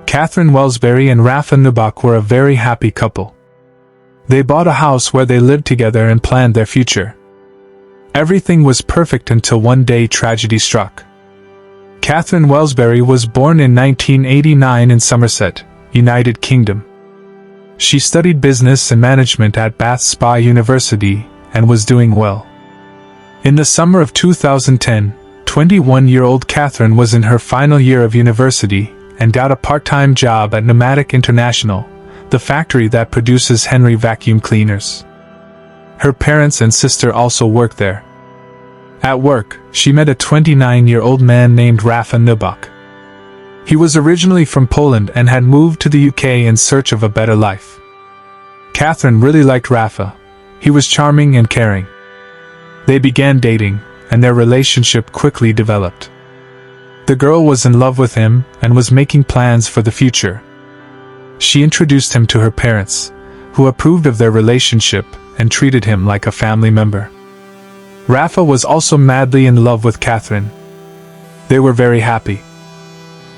Katherine Wells-Burr and Rafa Nubak were a very happy couple. They bought a house where they lived together and planned their future. Everything was perfect until one day tragedy struck. Katherine Wells-Burr was born in 1989 in Somerset, United Kingdom. She studied business and management at Bath Spa University and was doing well. In the summer of 2010, 21-year-old Katherine was in her final year of university and got a part-time job at Pneumatic International, the factory that produces Henry vacuum cleaners. Her parents and sister also worked there. At work, she met a 29-year-old man named Rafa Nubak. He was originally from Poland and had moved to the UK in search of a better life. Katherine really liked Rafa. He was charming and caring. They began dating, and their relationship quickly developed. The girl was in love with him and was making plans for the future. She introduced him to her parents, who approved of their relationship and treated him like a family member. Rafa was also madly in love with Katherine. They were very happy.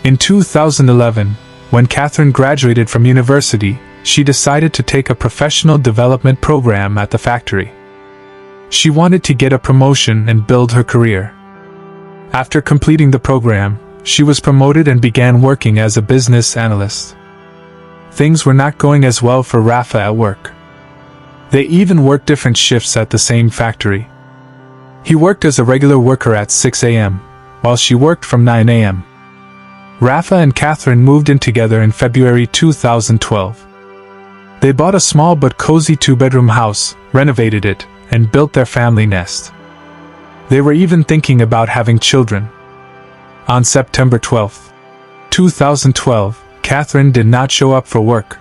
In 2011, when Katherine graduated from university, she decided to take a professional development program at the factory. She wanted to get a promotion and build her career. After completing the program, she was promoted and began working as a business analyst. Things were not going as well for Rafa at work. They even worked different shifts at the same factory. He worked as a regular worker at 6 a.m., while she worked from 9 a.m. Rafa and Katherine moved in together in February 2012. They bought a small but cozy two-bedroom house, renovated it, and built their family nest. They were even thinking about having children. On September 12, 2012, Katherine did not show up for work.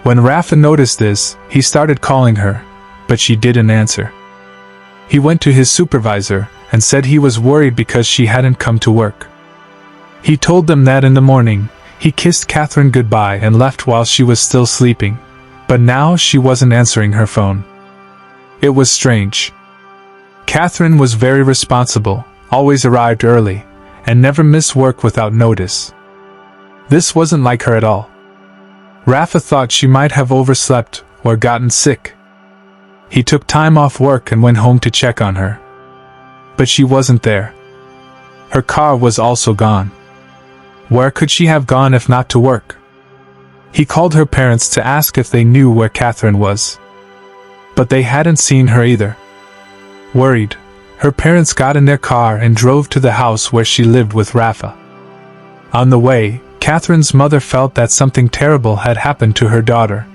When Rafa noticed this, he started calling her, but she didn't answer. He went to his supervisor and said he was worried because she hadn't come to work. He told them that in the morning, he kissed Katherine goodbye and left while she was still sleeping, but now she wasn't answering her phone. It was strange. Katherine was very responsible, always arrived early, and never missed work without notice. This wasn't like her at all. Rafa thought she might have overslept or gotten sick. He took time off work and went home to check on her. But she wasn't there. Her car was also gone. Where could she have gone if not to work? He called her parents to ask if they knew where Katherine was. But they hadn't seen her either. Worried, her parents got in their car and drove to the house where she lived with Rafa. On the way, Katherine's mother felt that something terrible had happened to her daughter.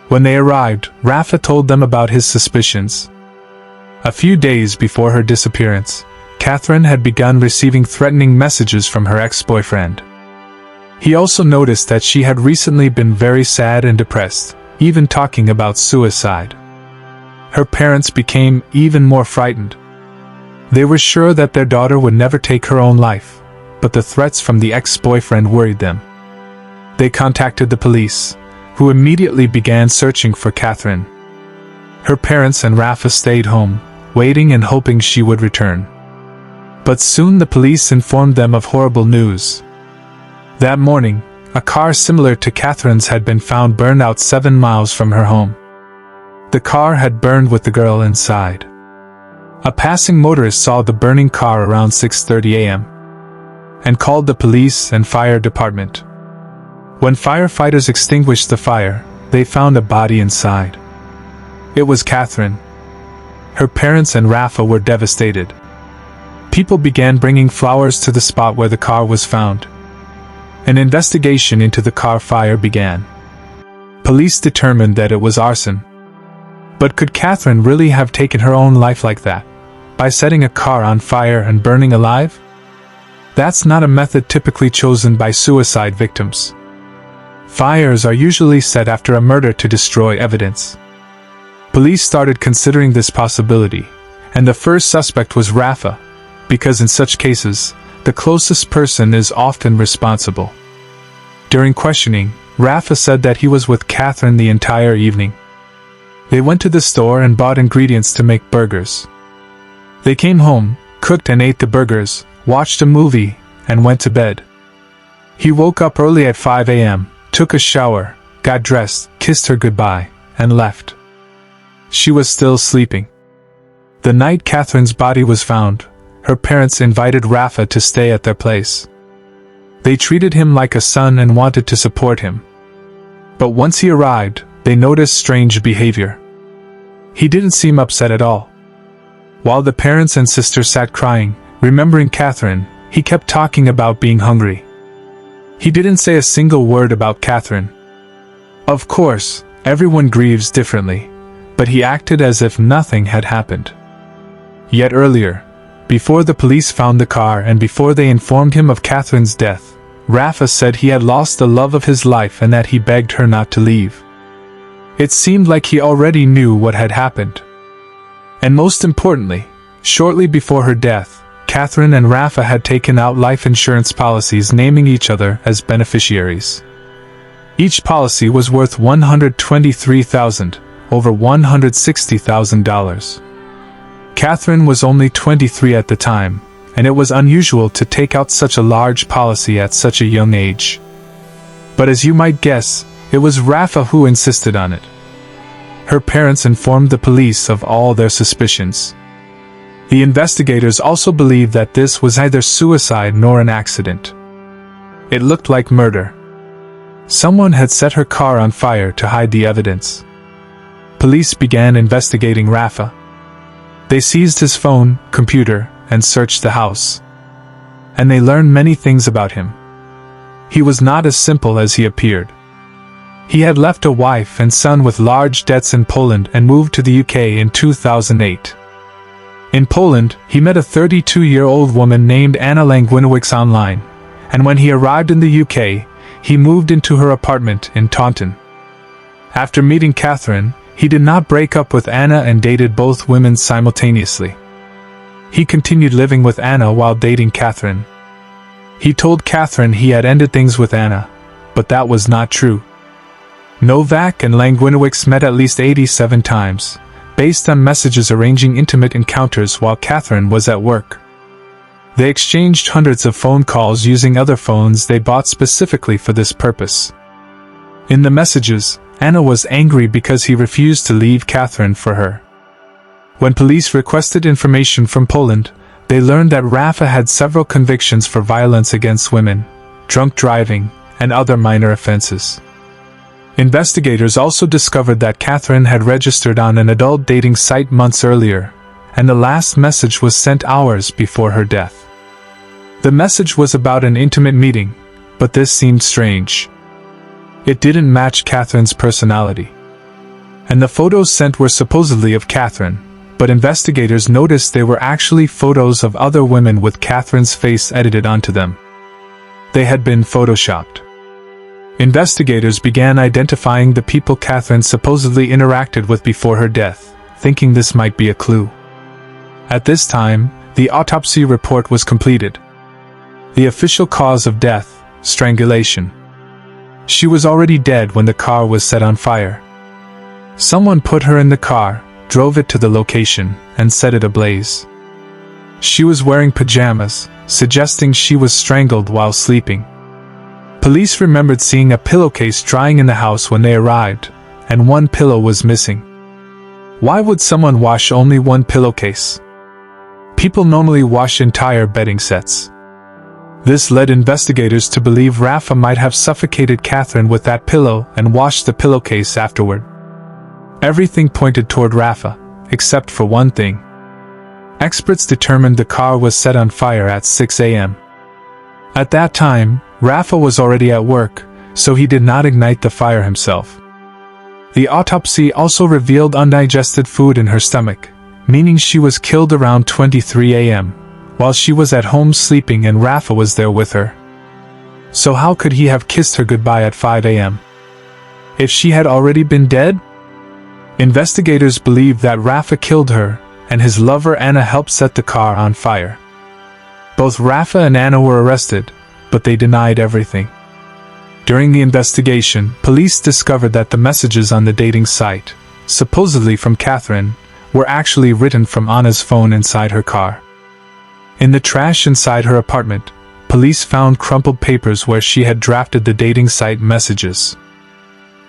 When they arrived, Rafa told them about his suspicions. A few days before her disappearance, Katherine had begun receiving threatening messages from her ex-boyfriend. He also noticed that she had recently been very sad and depressed, even talking about suicide. Her parents became even more frightened. They were sure that their daughter would never take her own life, but the threats from the ex-boyfriend worried them. They contacted the police, who immediately began searching for Katherine. Her parents and Rafa stayed home, waiting and hoping she would return. But soon the police informed them of horrible news. That morning, a car similar to Katherine's had been found burned out 7 miles from her home. The car had burned with the girl inside. A passing motorist saw the burning car around 6:30 a.m. and called the police and fire department. When firefighters extinguished the fire, they found a body inside. It was Katherine. Her parents and Rafa were devastated. People began bringing flowers to the spot where the car was found. An investigation into the car fire began. Police determined that it was arson. But could Katherine really have taken her own life like that, by setting a car on fire and burning alive? That's not a method typically chosen by suicide victims. Fires are usually set after a murder to destroy evidence. Police started considering this possibility, and the first suspect was Rafa, because in such cases, the closest person is often responsible. During questioning, Rafa said that he was with Katherine the entire evening. They went to the store and bought ingredients to make burgers. They came home, cooked and ate the burgers, watched a movie, and went to bed. He woke up early at 5 a.m., took a shower, got dressed, kissed her goodbye, and left. She was still sleeping. The night Katherine's body was found, her parents invited Rafa to stay at their place. They treated him like a son and wanted to support him. But once he arrived, they noticed strange behavior. He didn't seem upset at all. While the parents and sister sat crying, remembering Katherine, he kept talking about being hungry. He didn't say a single word about Katherine. Of course, everyone grieves differently, but he acted as if nothing had happened. Yet earlier, before the police found the car and before they informed him of Katherine's death, Rafa said he had lost the love of his life and that he begged her not to leave. It seemed like he already knew what had happened. And most importantly, shortly before her death, Katherine and Rafa had taken out life insurance policies naming each other as beneficiaries. Each policy was worth $123,000, over $160,000. Katherine was only 23 at the time, and it was unusual to take out such a large policy at such a young age. But as you might guess, it was Rafa who insisted on it. Her parents informed the police of all their suspicions. The investigators also believed that this was neither suicide nor an accident. It looked like murder. Someone had set her car on fire to hide the evidence. Police began investigating Rafa. They seized his phone, computer, and searched the house. And they learned many things about him. He was not as simple as he appeared. He had left a wife and son with large debts in Poland and moved to the UK in 2008. In Poland, he met a 32-year-old woman named Anna Langwinowicz online, and when he arrived in the UK, he moved into her apartment in Taunton. After meeting Katherine, he did not break up with Anna and dated both women simultaneously. He continued living with Anna while dating Katherine. He told Katherine he had ended things with Anna, but that was not true. Novak and Langwinowicz met at least 87 times, based on messages arranging intimate encounters while Katherine was at work. They exchanged hundreds of phone calls using other phones they bought specifically for this purpose. In the messages, Anna was angry because he refused to leave Katherine for her. When police requested information from Poland, they learned that Rafa had several convictions for violence against women, drunk driving, and other minor offenses. Investigators also discovered that Katherine had registered on an adult dating site months earlier, and the last message was sent hours before her death. The message was about an intimate meeting, but this seemed strange. It didn't match Katherine's personality. And the photos sent were supposedly of Katherine, but investigators noticed they were actually photos of other women with Katherine's face edited onto them. They had been photoshopped. Investigators began identifying the people Katherine supposedly interacted with before her death, thinking this might be a clue. At this time, the autopsy report was completed. The official cause of death, strangulation. She was already dead when the car was set on fire. Someone put her in the car, drove it to the location, and set it ablaze. She was wearing pajamas, suggesting she was strangled while sleeping. Police remembered seeing a pillowcase drying in the house when they arrived, and one pillow was missing. Why would someone wash only one pillowcase? People normally wash entire bedding sets. This led investigators to believe Rafa might have suffocated Katherine with that pillow and washed the pillowcase afterward. Everything pointed toward Rafa, except for one thing. Experts determined the car was set on fire at 6 a.m. At that time, Rafa was already at work, so he did not ignite the fire himself. The autopsy also revealed undigested food in her stomach, meaning she was killed around 23 a.m., while she was at home sleeping and Rafa was there with her. So how could he have kissed her goodbye at 5 a.m.? If she had already been dead? Investigators believe that Rafa killed her, and his lover Anna helped set the car on fire. Both Rafa and Anna were arrested, but they denied everything. During the investigation, police discovered that the messages on the dating site, supposedly from Katherine, were actually written from Anna's phone inside her car. In the trash inside her apartment, police found crumpled papers where she had drafted the dating site messages.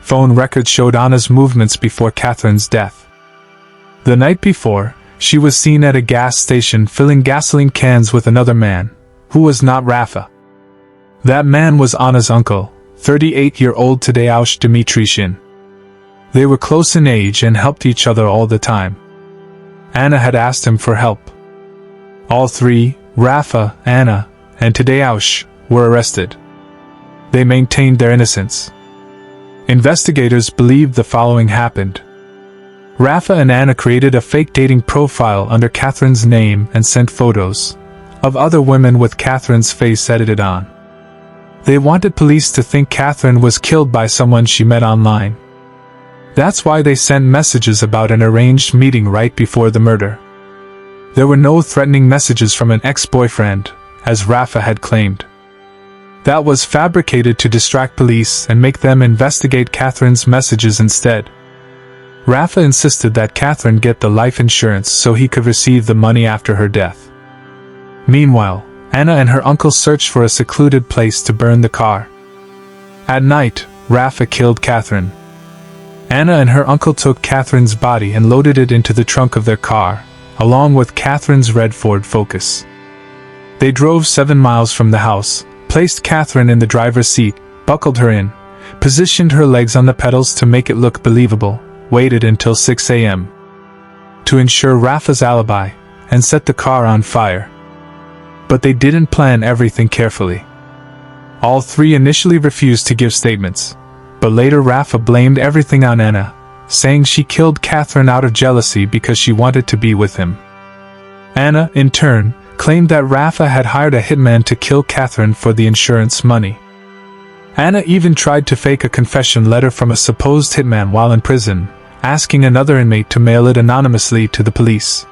Phone records showed Anna's movements before Katherine's death. The night before, she was seen at a gas station filling gasoline cans with another man, who was not Rafa. That man was Anna's uncle, 38-year-old Tadeusz Dimitriushin. They were close in age and helped each other all the time. Anna had asked him for help. All three, Rafa, Anna, and Tadeusz, were arrested. They maintained their innocence. Investigators believed the following happened. Rafa and Anna created a fake dating profile under Katherine's name and sent photos of other women with Katherine's face edited on. They wanted police to think Katherine was killed by someone she met online. That's why they sent messages about an arranged meeting right before the murder. There were no threatening messages from an ex-boyfriend, as Rafa had claimed. That was fabricated to distract police and make them investigate Katherine's messages instead. Rafa insisted that Katherine get the life insurance so he could receive the money after her death. Meanwhile, Anna and her uncle searched for a secluded place to burn the car. At night, Rafa killed Katherine. Anna and her uncle took Katherine's body and loaded it into the trunk of their car, along with Katherine's red Ford Focus. They drove 7 miles from the house, placed Katherine in the driver's seat, buckled her in, positioned her legs on the pedals to make it look believable, waited until 6 a.m. to ensure Rafa's alibi, and set the car on fire. But they didn't plan everything carefully. All three initially refused to give statements, but later Rafa blamed everything on Anna, saying she killed Katherine out of jealousy because she wanted to be with him. Anna, in turn, claimed that Rafa had hired a hitman to kill Katherine for the insurance money. Anna even tried to fake a confession letter from a supposed hitman while in prison, asking another inmate to mail it anonymously to the police.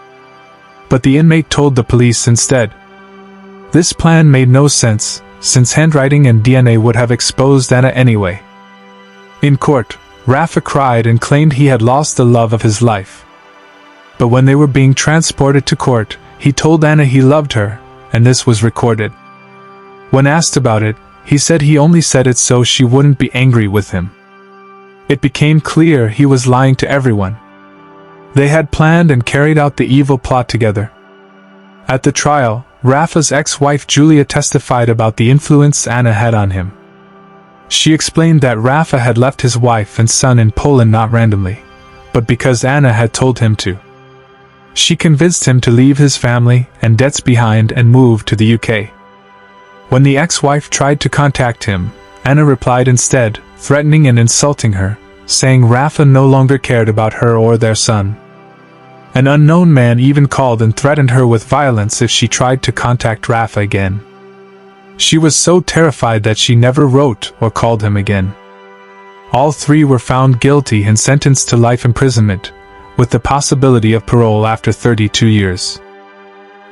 But the inmate told the police instead. This plan made no sense, since handwriting and DNA would have exposed Anna anyway. In court, Rafa cried and claimed he had lost the love of his life. But when they were being transported to court, he told Anna he loved her, and this was recorded. When asked about it, he said he only said it so she wouldn't be angry with him. It became clear he was lying to everyone. They had planned and carried out the evil plot together. At the trial, Rafa's ex-wife Julia testified about the influence Anna had on him. She explained that Rafa had left his wife and son in Poland not randomly, but because Anna had told him to. She convinced him to leave his family and debts behind and move to the UK. When the ex-wife tried to contact him, Anna replied instead, threatening and insulting her, saying Rafa no longer cared about her or their son. An unknown man even called and threatened her with violence if she tried to contact Rafa again. She was so terrified that she never wrote or called him again. All three were found guilty and sentenced to life imprisonment, with the possibility of parole after 32 years.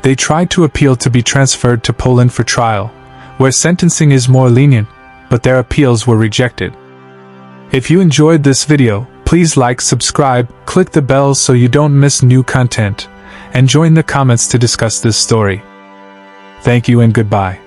They tried to appeal to be transferred to Poland for trial, where sentencing is more lenient, but their appeals were rejected. If you enjoyed this video, please like, subscribe, click the bell so you don't miss new content, and join the comments to discuss this story. Thank you and goodbye.